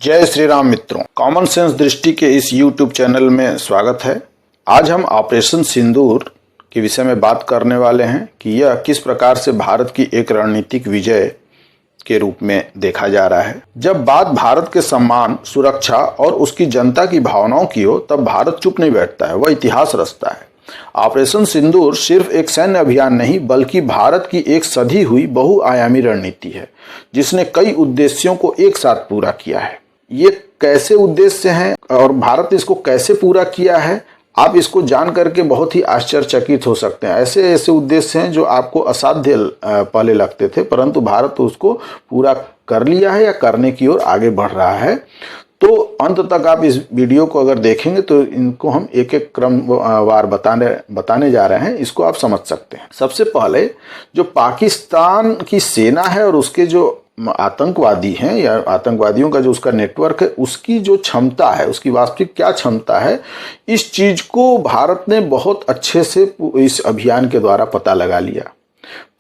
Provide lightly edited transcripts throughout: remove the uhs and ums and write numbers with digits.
जय श्री राम मित्रों, common sense दृष्टि के इस YouTube चैनल में स्वागत है। आज हम ऑपरेशन सिंदूर के विषय में बात करने वाले हैं कि यह किस प्रकार से भारत की एक रणनीतिक विजय के रूप में देखा जा रहा है। जब बात भारत के सम्मान, सुरक्षा और उसकी जनता की भावनाओं की हो तब भारत चुप नहीं बैठता है, वह इतिहास रचता है। ऑपरेशन सिंदूर सिर्फ एक सैन्य अभियान नहीं बल्कि भारत की एक सधी हुई बहुआयामी रणनीति है जिसने कई उद्देश्यों को एक साथ पूरा किया है। ये कैसे उद्देश्य हैं और भारत ने इसको कैसे पूरा किया है, आप इसको जान करके बहुत ही आश्चर्यचकित हो सकते हैं। ऐसे ऐसे उद्देश्य हैं जो आपको असाध्य पहले लगते थे, परंतु भारत उसको पूरा कर लिया है या करने की ओर आगे बढ़ रहा है। तो अंत तक आप इस वीडियो को अगर देखेंगे तो इनको हम एक एक क्रम वार बताने जा रहे हैं, इसको आप समझ सकते हैं। सबसे पहले जो पाकिस्तान की सेना है और उसके जो आतंकवादी हैं या आतंकवादियों का जो उसका नेटवर्क है, उसकी जो क्षमता है, उसकी वास्तविक क्या क्षमता है, इस चीज को भारत ने बहुत अच्छे से इस अभियान के द्वारा पता लगा लिया।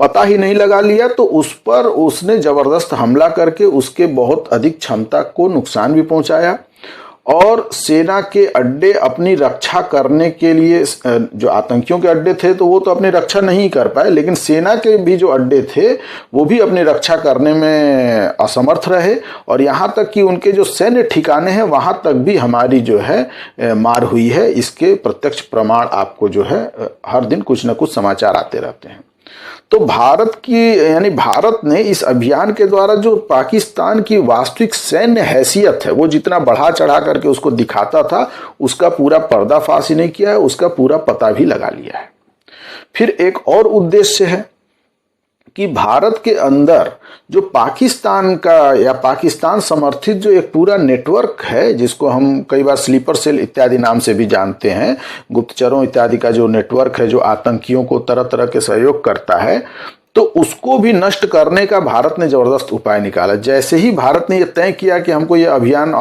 पता ही नहीं लगा लिया तो उस पर उसने जबरदस्त हमला करके उसके बहुत अधिक क्षमता को नुकसान भी पहुंचाया और सेना के अड्डे अपनी रक्षा करने के लिए, जो आतंकियों के अड्डे थे तो वो तो अपनी रक्षा नहीं कर पाए, लेकिन सेना के भी जो अड्डे थे वो भी अपनी रक्षा करने में असमर्थ रहे और यहाँ तक कि उनके जो सैन्य ठिकाने हैं वहाँ तक भी हमारी जो है मार हुई है। इसके प्रत्यक्ष प्रमाण आपको जो है हर दिन कुछ न कुछ समाचार आते रहते हैं। तो भारत ने इस अभियान के द्वारा जो पाकिस्तान की वास्तविक सैन्य हैसियत है वो जितना बढ़ा चढ़ा करके उसको दिखाता था, उसका पूरा पर्दाफाश ही नहीं किया है, उसका पूरा पता भी लगा लिया है। फिर एक और उद्देश्य है कि भारत के अंदर जो पाकिस्तान का या पाकिस्तान समर्थित जो एक पूरा नेटवर्क है, जिसको हम कई बार स्लीपर सेल इत्यादि नाम से भी जानते हैं, गुप्तचरों इत्यादि का जो नेटवर्क है जो आतंकियों को तरह तरह के सहयोग करता है, तो उसको भी नष्ट करने का भारत ने जबरदस्त उपाय निकाला। जैसे ही भारत ने यह तय किया कि हमको ये अभियान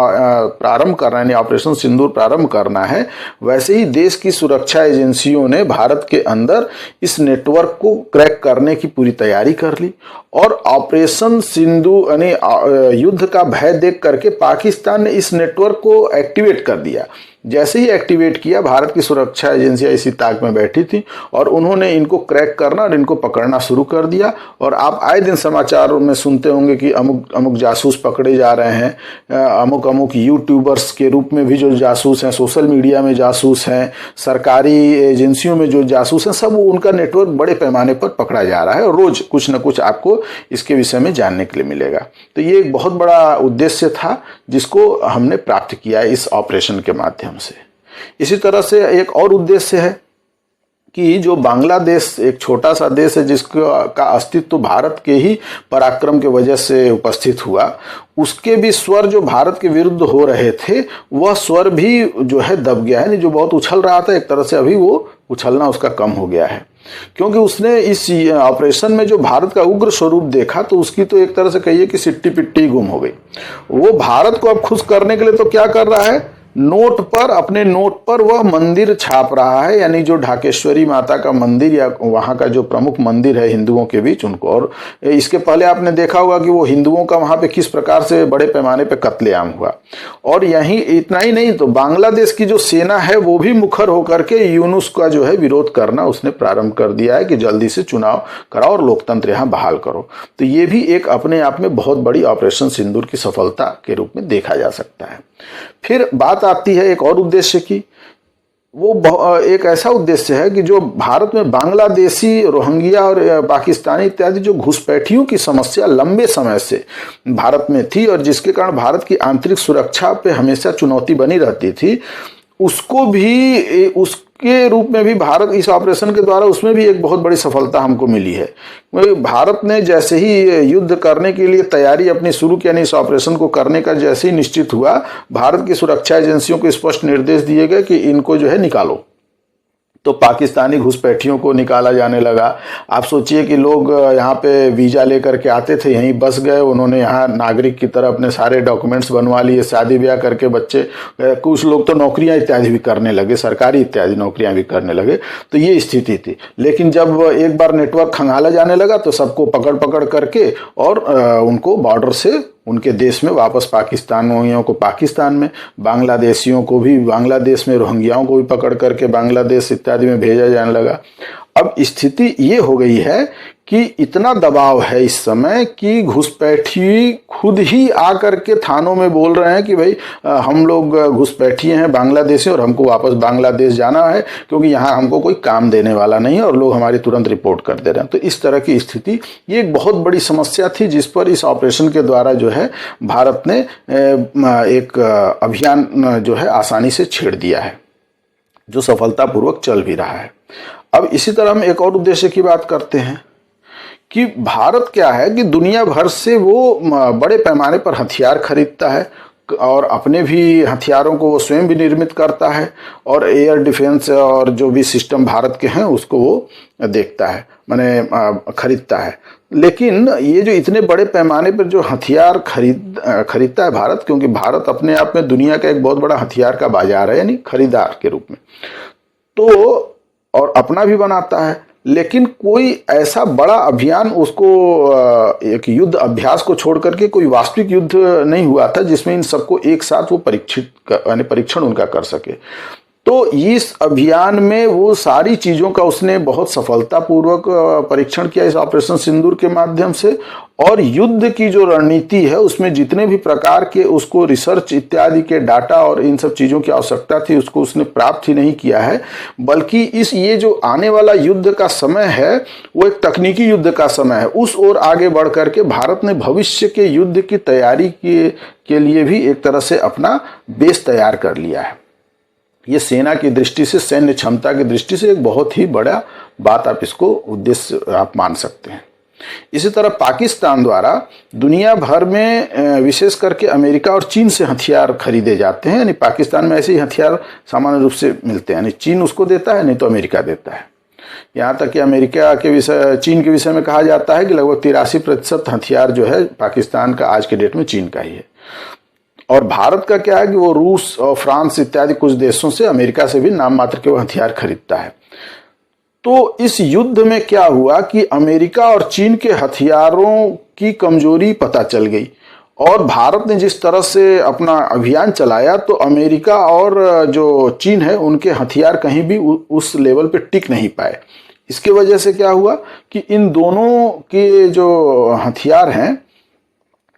प्रारंभ करना है, ऑपरेशन सिंदूर प्रारंभ करना है, वैसे ही देश की सुरक्षा एजेंसियों ने भारत के अंदर इस नेटवर्क को क्रैक करने की पूरी तैयारी कर ली और ऑपरेशन सिंदूर यानी युद्ध का भय देख करके पाकिस्तान ने इस नेटवर्क को एक्टिवेट कर दिया। जैसे ही एक्टिवेट किया, भारत की सुरक्षा एजेंसियां इसी ताक में बैठी थी और उन्होंने इनको क्रैक करना और इनको पकड़ना शुरू कर दिया। और आप आए दिन समाचारों में सुनते होंगे कि अमुक अमुक जासूस पकड़े जा रहे हैं, अमुक अमुक यूट्यूबर्स के रूप में भी जो जासूस हैं, सोशल मीडिया में जासूस हैं, सरकारी एजेंसियों में जो जासूस हैं, सब उनका नेटवर्क बड़े पैमाने पर पकड़ा जा रहा है और रोज कुछ न कुछ आपको इसके विषय में जानने के लिए मिलेगा। तो ये एक बहुत बड़ा उद्देश्य था जिसको हमने प्राप्त किया है इस ऑपरेशन के माध्यम से। इसी तरह से एक और उद्देश्य है कि जो बांग्लादेश एक छोटा सा देश है जिसका अस्तित्व तो भारत के ही पराक्रम के वजह से उपस्थित हुआ, उसके भी स्वर जो भारत के विरुद्ध हो रहे थे वह स्वर भी जो है दब गया है। जो बहुत उछल रहा था एक तरह से अभी वो उछलना उसका कम हो गया है, क्योंकि उसने इस ऑपरेशन में जो भारत का उग्र स्वरूप देखा तो उसकी तो एक तरह से कहिए कि सिट्टी पिट्टी गुम हो गई। वो भारत को अब खुश करने के लिए तो क्या कर रहा है, नोट पर, अपने नोट पर वह मंदिर छाप रहा है, यानी जो ढाकेश्वरी माता का मंदिर या वहां का जो प्रमुख मंदिर है हिंदुओं के बीच उनको। और इसके पहले आपने देखा होगा कि वो हिंदुओं का वहां पे किस प्रकार से बड़े पैमाने पे कत्लेआम हुआ। और यही इतना ही नहीं, तो बांग्लादेश की जो सेना है वो भी मुखर होकर के यूनुस का जो है विरोध करना उसने प्रारंभ कर दिया है कि जल्दी से चुनाव कराओ और लोकतंत्र यहाँ बहाल करो। तो ये भी एक अपने आप में बहुत बड़ी ऑपरेशन सिंदूर की सफलता के रूप में देखा जा सकता है। फिर बात आती है एक और उद्देश्य की। वो एक ऐसा उद्देश्य है कि जो भारत में बांग्लादेशी, रोहिंग्या और पाकिस्तानी इत्यादि जो घुसपैठियों की समस्या लंबे समय से भारत में थी और जिसके कारण भारत की आंतरिक सुरक्षा पे हमेशा चुनौती बनी रहती थी, उसको भी उसके रूप में भी भारत इस ऑपरेशन के द्वारा उसमें भी एक बहुत बड़ी सफलता हमको मिली है। भारत ने जैसे ही युद्ध करने के लिए तैयारी अपनी शुरू की, यानी इस ऑपरेशन को करने का जैसे ही निश्चित हुआ, भारत की सुरक्षा एजेंसियों को स्पष्ट निर्देश दिए गए कि इनको जो है निकालो। तो पाकिस्तानी घुसपैठियों को निकाला जाने लगा। आप सोचिए कि लोग यहाँ पे वीजा लेकर के आते थे, यहीं बस गए, उन्होंने यहाँ नागरिक की तरह अपने सारे डॉक्यूमेंट्स बनवा लिए, शादी ब्याह करके बच्चे, कुछ लोग तो नौकरियां इत्यादि भी करने लगे, सरकारी इत्यादि नौकरियां भी करने लगे। तो ये स्थिति थी। लेकिन जब एक बार नेटवर्क खंगाला जाने लगा तो सबको पकड़ पकड़ करके और उनको बॉर्डर से उनके देश में वापस पाकिस्तानियों को पाकिस्तान में, बांग्लादेशियों को भी बांग्लादेश में, रोहिंग्याओं को भी पकड़ करके बांग्लादेश इत्यादि में भेजा जाने लगा। अब स्थिति ये हो गई है कि इतना दबाव है इस समय कि घुसपैठी खुद ही आकर के थानों में बोल रहे हैं कि भाई हम लोग घुसपैठिए हैं बांग्लादेशी और हमको वापस बांग्लादेश जाना है क्योंकि यहाँ हमको कोई काम देने वाला नहीं है और लोग हमारी तुरंत रिपोर्ट कर दे रहे हैं। तो इस तरह की स्थिति, ये एक बहुत बड़ी समस्या थी जिस पर इस ऑपरेशन के द्वारा जो है भारत ने एक अभियान जो है आसानी से छेड़ दिया है, जो सफलतापूर्वक चल भी रहा है। अब इसी तरह हम एक और उद्देश्य की बात करते हैं कि भारत क्या है कि दुनिया भर से वो बड़े पैमाने पर हथियार खरीदता है और अपने भी हथियारों को वो स्वयं भी निर्मित करता है और एयर डिफेंस और जो भी सिस्टम भारत के हैं उसको वो देखता है, माने खरीदता है। लेकिन ये जो इतने बड़े पैमाने पर जो हथियार खरीदता है भारत, क्योंकि भारत अपने आप में दुनिया का एक बहुत बड़ा हथियार का बाजार है, यानी खरीदार के रूप में, तो और अपना भी बनाता है, लेकिन कोई ऐसा बड़ा अभियान उसको एक युद्ध अभ्यास को छोड़ करके कोई वास्तविक युद्ध नहीं हुआ था जिसमें इन सबको एक साथ वो परीक्षण उनका कर सके। तो इस अभियान में वो सारी चीजों का उसने बहुत सफलतापूर्वक परीक्षण किया इस ऑपरेशन सिंदूर के माध्यम से, और युद्ध की जो रणनीति है उसमें जितने भी प्रकार के उसको रिसर्च इत्यादि के डाटा और इन सब चीजों की आवश्यकता थी उसको उसने प्राप्त ही नहीं किया है, बल्कि ये जो आने वाला युद्ध का समय है वो एक तकनीकी युद्ध का समय है। उस ओर आगे बढ़ करके भारत ने भविष्य के युद्ध की तैयारी के लिए भी एक तरह से अपना बेस तैयार कर लिया है। ये सेना की दृष्टि से, सैन्य क्षमता की दृष्टि से एक बहुत ही बड़ा बात, आप इसको उद्देश्य आप मान सकते हैं। इसी तरह पाकिस्तान द्वारा दुनिया भर में विशेष करके अमेरिका और चीन से हथियार खरीदे जाते हैं, यानी पाकिस्तान में ऐसे ही हथियार सामान्य रूप से मिलते हैं, यानी चीन उसको देता है नहीं तो अमेरिका देता है। यहाँ तक कि अमेरिका के विषय, चीन के विषय में कहा जाता है कि लगभग 83% हथियार जो है पाकिस्तान का आज के डेट में चीन का ही है। और भारत का क्या है कि वो रूस और फ्रांस इत्यादि कुछ देशों से, अमेरिका से भी नाम मात्र के वो हथियार खरीदता है। तो इस युद्ध में क्या हुआ कि अमेरिका और चीन के हथियारों की कमजोरी पता चल गई और भारत ने जिस तरह से अपना अभियान चलाया तो अमेरिका और जो चीन है उनके हथियार कहीं भी उस लेवल पे टिक नहीं पाए। इसके वजह से क्या हुआ कि इन दोनों के जो हथियार हैं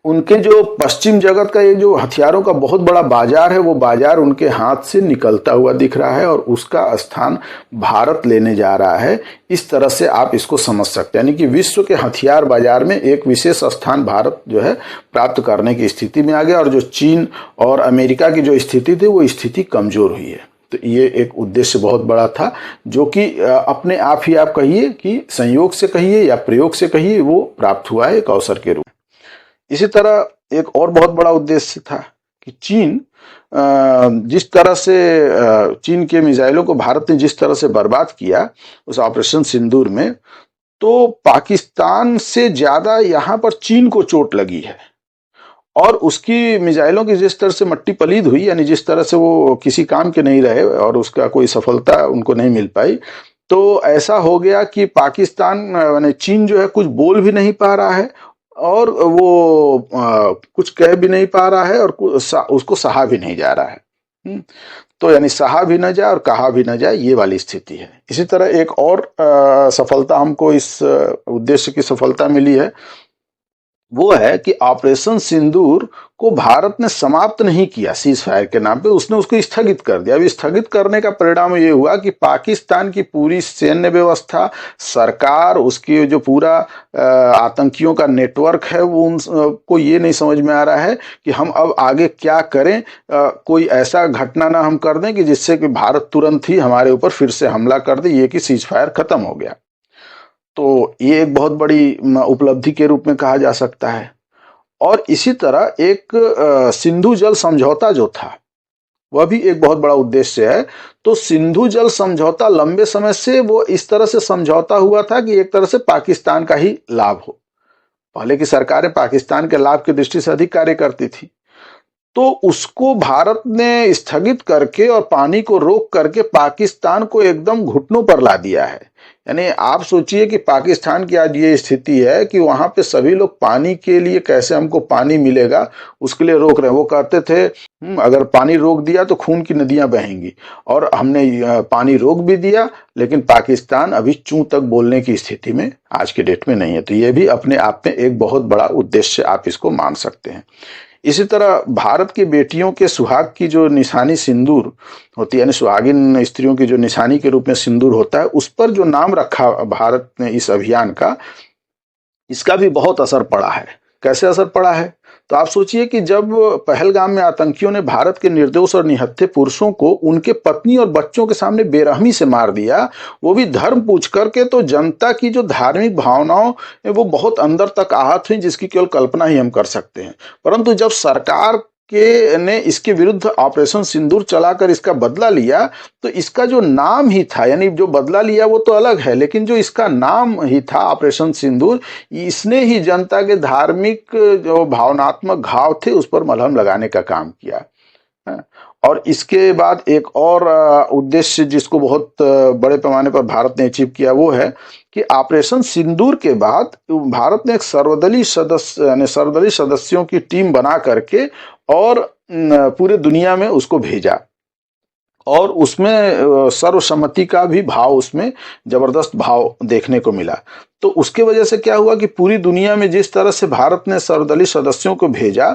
उनके जो पश्चिम जगत का ये जो हथियारों का बहुत बड़ा बाजार है वो बाजार उनके हाथ से निकलता हुआ दिख रहा है और उसका स्थान भारत लेने जा रहा है। इस तरह से आप इसको समझ सकते हैं, यानी कि विश्व के हथियार बाजार में एक विशेष स्थान भारत जो है प्राप्त करने की स्थिति में आ गया और जो चीन और अमेरिका की जो स्थिति थी वो स्थिति कमजोर हुई है। तो ये एक उद्देश्य बहुत बड़ा था जो कि अपने आप ही आप कहिए कि संयोग से कहिए या प्रयोग से कहिए वो प्राप्त हुआ है एक अवसर के रूप में। इसी तरह एक और बहुत बड़ा उद्देश्य था कि चीन जिस तरह से चीन के मिसाइलों को भारत ने जिस तरह से बर्बाद किया उस ऑपरेशन सिंदूर में, तो पाकिस्तान से ज्यादा यहाँ पर चीन को चोट लगी है और उसकी मिसाइलों की जिस तरह से मट्टी पलीद हुई, यानी जिस तरह से वो किसी काम के नहीं रहे और उसका कोई सफलता उनको नहीं मिल पाई, तो ऐसा हो गया कि पाकिस्तान यानी चीन जो है कुछ बोल भी नहीं पा रहा है और वो कुछ कह भी नहीं पा रहा है और उसको सहा भी नहीं जा रहा है। तो यानी सहा भी न जाए और कहा भी न जाए, ये वाली स्थिति है। इसी तरह एक और सफलता हमको इस उद्देश्य की सफलता मिली है, वो है कि ऑपरेशन सिंदूर को भारत ने समाप्त नहीं किया सीज फायर के नाम पे, उसने उसको स्थगित कर दिया। अब स्थगित करने का परिणाम ये हुआ कि पाकिस्तान की पूरी सैन्य व्यवस्था, सरकार, उसकी जो पूरा आतंकियों का नेटवर्क है वो उनको ये नहीं समझ में आ रहा है कि हम अब आगे क्या करें, कोई ऐसा घटना ना हम कर दें कि जिससे कि भारत तुरंत ही हमारे ऊपर फिर से हमला कर दे, ये कि सीज फायर खत्म हो गया। तो ये एक बहुत बड़ी उपलब्धि के रूप में कहा जा सकता है। और इसी तरह एक सिंधु जल समझौता जो था वह भी एक बहुत बड़ा उद्देश्य है। तो सिंधु जल समझौता लंबे समय से वो इस तरह से समझौता हुआ था कि एक तरह से पाकिस्तान का ही लाभ हो। पहले की सरकारें पाकिस्तान के लाभ की दृष्टि से अधिक कार्य करती थी, तो उसको भारत ने स्थगित करके और पानी को रोक करके पाकिस्तान को एकदम घुटनों पर ला दिया है। यानी आप सोचिए कि पाकिस्तान की आज ये स्थिति है कि वहां पे सभी लोग पानी के लिए, कैसे हमको पानी मिलेगा उसके लिए रोक रहे हैं। वो कहते थे अगर पानी रोक दिया तो खून की नदियां बहेंगी, और हमने पानी रोक भी दिया, लेकिन पाकिस्तान अभी चूं तक बोलने की स्थिति में आज के डेट में नहीं है। तो ये भी अपने आप में एक बहुत बड़ा उद्देश्य आप इसको मान सकते हैं। इसी तरह भारत की बेटियों के सुहाग की जो निशानी सिंदूर होती है, यानी सुहागिन स्त्रियों की जो निशानी के रूप में सिंदूर होता है, उस पर जो नाम रखा भारत ने इस अभियान का, इसका भी बहुत असर पड़ा है। कैसे असर पड़ा है? तो आप सोचिए कि जब पहलगाम में आतंकियों ने भारत के निर्दोष और निहत्थे पुरुषों को उनके पत्नी और बच्चों के सामने बेरहमी से मार दिया, वो भी धर्म पूछ करके, तो जनता की जो धार्मिक भावनाओं वो बहुत अंदर तक आहत हुई, जिसकी केवल कल्पना ही हम कर सकते हैं। परंतु जब सरकार के ने इसके विरुद्ध ऑपरेशन सिंदूर चलाकर इसका बदला लिया, तो इसका जो नाम ही था, यानी जो बदला लिया वो तो अलग है, लेकिन जो इसका नाम ही था ऑपरेशन सिंदूर, इसने ही जनता के धार्मिक जो भावनात्मक घाव थे उस पर मलहम लगाने का काम किया। और इसके बाद एक और उद्देश्य जिसको बहुत बड़े पैमाने पर भारत ने अचीव किया, वो है कि ऑपरेशन सिंदूर के बाद भारत ने एक सर्वदलीय सदस्यों की टीम बना करके और पूरे दुनिया में उसको भेजा, और उसमें सर्वसम्मति का भी भाव, उसमें जबरदस्त भाव देखने को मिला। तो उसके वजह से क्या हुआ कि पूरी दुनिया में जिस तरह से भारत ने सर्वदलीय सदस्यों को भेजा,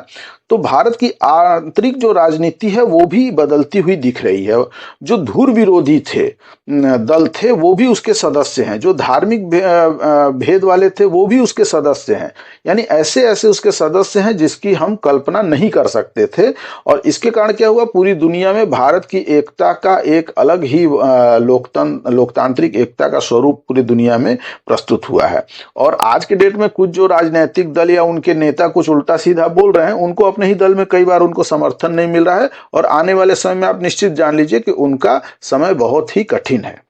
तो भारत की आंतरिक जो राजनीति है वो भी बदलती हुई दिख रही है। जो धुर विरोधी थे दल थे वो भी उसके सदस्य हैं, जो धार्मिक भेद वाले थे वो भी उसके सदस्य हैं। यानी ऐसे ऐसे उसके सदस्य हैं जिसकी हम कल्पना नहीं कर सकते थे। और इसके कारण क्या हुआ, पूरी दुनिया में भारत की एकता का एक अलग ही लोकतांत्रिक एकता का स्वरूप पूरी दुनिया में प्रस्तुत हुआ है। और आज के डेट में कुछ जो राजनीतिक दल या उनके नेता कुछ उल्टा सीधा बोल रहे हैं, उनको अपने ही दल में कई बार उनको समर्थन नहीं मिल रहा है, और आने वाले समय में आप निश्चित जान लीजिए कि उनका समय बहुत ही कठिन है।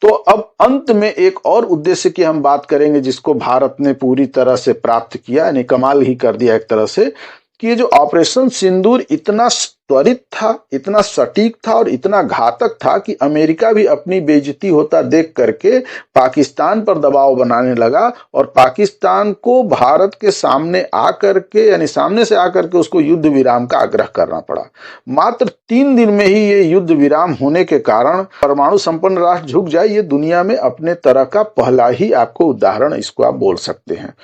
तो अब अंत में एक और उद्देश्य की हम बात करेंगे जिसको भारत ने पूरी तरह से प्राप्त किया, यानी कमाल ही कर दिया एक तरह से, कि ये जो ऑपरेशन सिंदूर इतना त्वरित था, इतना सटीक था और इतना घातक था कि अमेरिका भी अपनी बेइज्जती होता देख करके पाकिस्तान पर दबाव बनाने लगा, और पाकिस्तान को भारत के सामने आकर के, यानी सामने से आकर के उसको युद्ध विराम का आग्रह करना पड़ा। मात्र 3 दिन में ही ये युद्ध विराम होने के कारण परमाणु संपन्न राष्ट्र झुक जाए, ये दुनिया में अपने तरह का पहला ही आपको उदाहरण इसको आप बोल सकते हैं।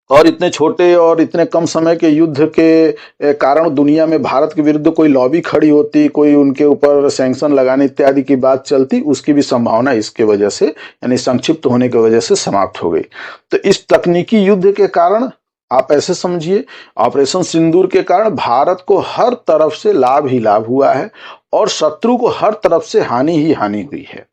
और इतने छोटे और इतने कम समय के युद्ध के कारण दुनिया में भारत के विरुद्ध कोई लॉबी खड़ी होती, कोई उनके ऊपर सैंक्शन लगाने इत्यादि की बात चलती, उसकी भी संभावना इसके वजह से, यानी संक्षिप्त होने की वजह से समाप्त हो गई। तो इस तकनीकी युद्ध के कारण आप ऐसे समझिए, ऑपरेशन सिंदूर के कारण भारत को हर तरफ से लाभ ही लाभ हुआ है, और शत्रु को हर तरफ से हानि ही हानि हुई है।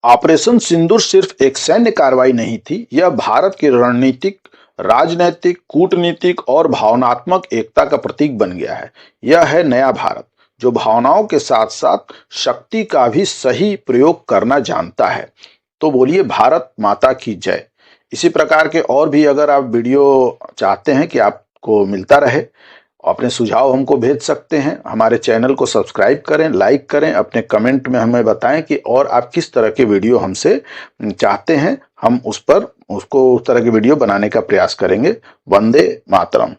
ऑपरेशन सिंदूर सिर्फ एक सैन्य कार्रवाई नहीं थी, यह भारत की रणनीतिक, राजनैतिक, कूटनीतिक और भावनात्मक एकता का प्रतीक बन गया है। यह है नया भारत, जो भावनाओं के साथ साथ शक्ति का भी सही प्रयोग करना जानता है। तो बोलिए भारत माता की जय। इसी प्रकार के और भी अगर आप वीडियो चाहते हैं कि आपको मिलता रहे, अपने सुझाव हमको भेज सकते हैं। हमारे चैनल को सब्सक्राइब करें, लाइक करें, अपने कमेंट में हमें बताएं कि और आप किस तरह के वीडियो हमसे चाहते हैं। हम उस तरह के वीडियो बनाने का प्रयास करेंगे। वंदे मातरम।